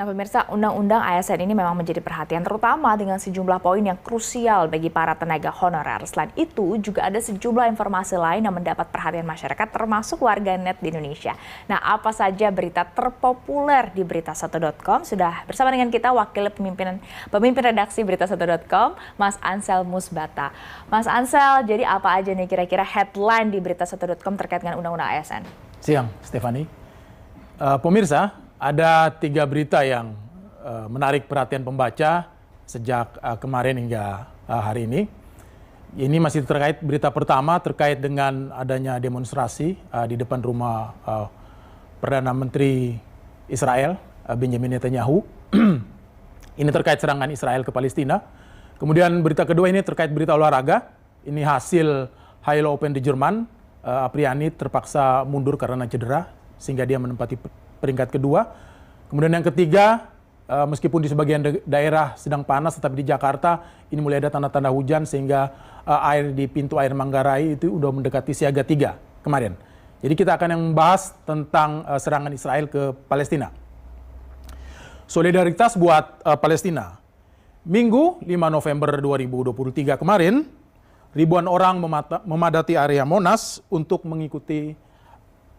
Nah, pemirsa, Undang-Undang ASN ini memang menjadi perhatian terutama dengan sejumlah poin yang krusial bagi para tenaga honorer. Selain itu, juga ada sejumlah informasi lain yang mendapat perhatian masyarakat termasuk warganet di Indonesia. Nah, apa saja berita terpopuler di berita1.com? Sudah bersama dengan kita wakil pemimpin redaksi berita1.com, Mas Ansel Musbata. Mas Ansel, jadi apa aja nih kira-kira headline di berita1.com terkait dengan Undang-Undang ASN? Siang, Stefani. Pemirsa, ada 3 berita yang menarik perhatian pembaca sejak kemarin hingga hari ini. Ini masih terkait berita pertama terkait dengan adanya demonstrasi di depan rumah Perdana Menteri Israel, Benjamin Netanyahu. Ini terkait serangan Israel ke Palestina. Kemudian berita kedua ini terkait berita olahraga. Ini hasil Hailo Open di Jerman. Apriani terpaksa mundur karena cedera sehingga dia menempati peringkat kedua. Kemudian yang ketiga, meskipun di sebagian daerah sedang panas, tetapi di Jakarta ini mulai ada tanda-tanda hujan sehingga air di pintu air Manggarai itu udah mendekati siaga 3 kemarin. Jadi kita akan membahas tentang serangan Israel ke Palestina. Solidaritas buat Palestina. Minggu 5 November 2023 kemarin, ribuan orang memadati area Monas untuk mengikuti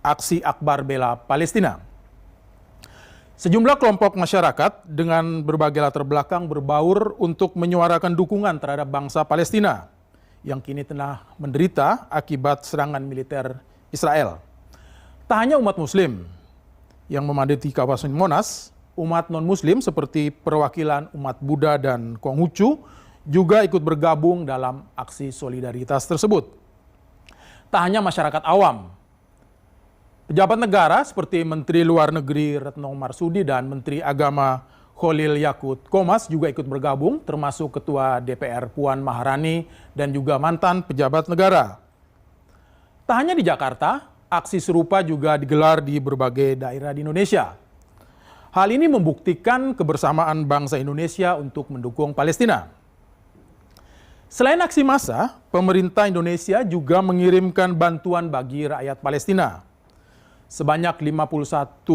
aksi akbar bela Palestina. Sejumlah kelompok masyarakat dengan berbagai latar belakang berbaur untuk menyuarakan dukungan terhadap bangsa Palestina yang kini tengah menderita akibat serangan militer Israel. Tak hanya umat Muslim yang memadati kawasan Monas, umat non-Muslim seperti perwakilan umat Buddha dan Konghucu juga ikut bergabung dalam aksi solidaritas tersebut. Tak hanya masyarakat awam, pejabat negara seperti Menteri Luar Negeri Retno Marsudi dan Menteri Agama Khalil Yakut Qomas juga ikut bergabung, termasuk Ketua DPR Puan Maharani dan juga mantan pejabat negara. Tak hanya di Jakarta, aksi serupa juga digelar di berbagai daerah di Indonesia. Hal ini membuktikan kebersamaan bangsa Indonesia untuk mendukung Palestina. Selain aksi massa, pemerintah Indonesia juga mengirimkan bantuan bagi rakyat Palestina. Sebanyak 51,5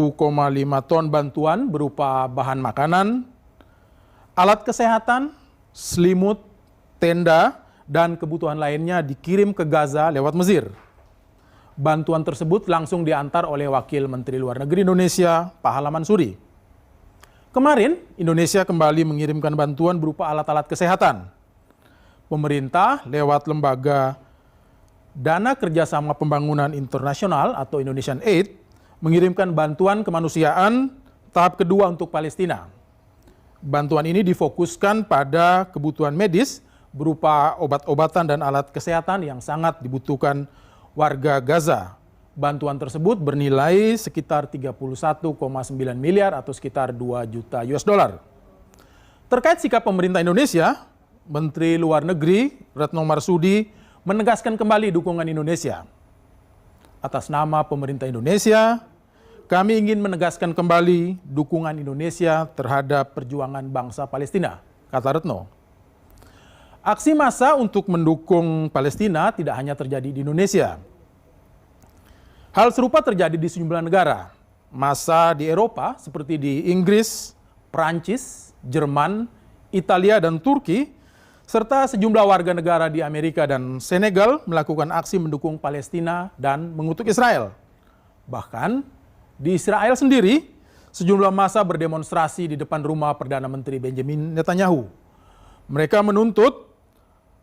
ton bantuan berupa bahan makanan, alat kesehatan, selimut, tenda, dan kebutuhan lainnya dikirim ke Gaza lewat Mesir. Bantuan tersebut langsung diantar oleh Wakil Menteri Luar Negeri Indonesia, Pahala Mansuri. Kemarin, Indonesia kembali mengirimkan bantuan berupa alat-alat kesehatan. Pemerintah lewat lembaga Dana Kerjasama Pembangunan Internasional atau Indonesian Aid mengirimkan bantuan kemanusiaan tahap kedua untuk Palestina. Bantuan ini difokuskan pada kebutuhan medis berupa obat-obatan dan alat kesehatan yang sangat dibutuhkan warga Gaza. Bantuan tersebut bernilai sekitar 31,9 miliar atau sekitar 2 juta US dollar. Terkait sikap pemerintah Indonesia, Menteri Luar Negeri Retno Marsudi menegaskan kembali dukungan Indonesia. Atas nama pemerintah Indonesia, kami ingin menegaskan kembali dukungan Indonesia terhadap perjuangan bangsa Palestina, kata Retno. Aksi massa untuk mendukung Palestina tidak hanya terjadi di Indonesia. Hal serupa terjadi di sejumlah negara. Massa di Eropa seperti di Inggris, Prancis, Jerman, Italia, dan Turki, serta sejumlah warga negara di Amerika dan Senegal melakukan aksi mendukung Palestina dan mengutuk Israel. Bahkan di Israel sendiri, sejumlah massa berdemonstrasi di depan rumah Perdana Menteri Benjamin Netanyahu. Mereka menuntut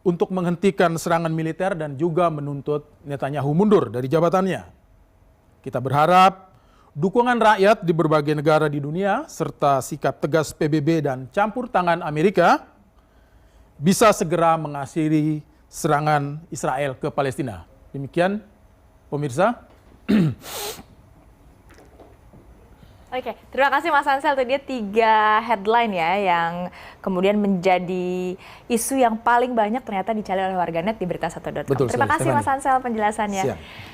untuk menghentikan serangan militer dan juga menuntut Netanyahu mundur dari jabatannya. Kita berharap dukungan rakyat di berbagai negara di dunia serta sikap tegas PBB dan campur tangan Amerika bisa segera mengakhiri serangan Israel ke Palestina. Demikian, pemirsa. Oke, terima kasih Mas Ansel. Itu dia 3 headline ya yang kemudian menjadi isu yang paling banyak ternyata dicari oleh warganet di berita1.com. Terima kasih Mas Ansel penjelasannya. Siap.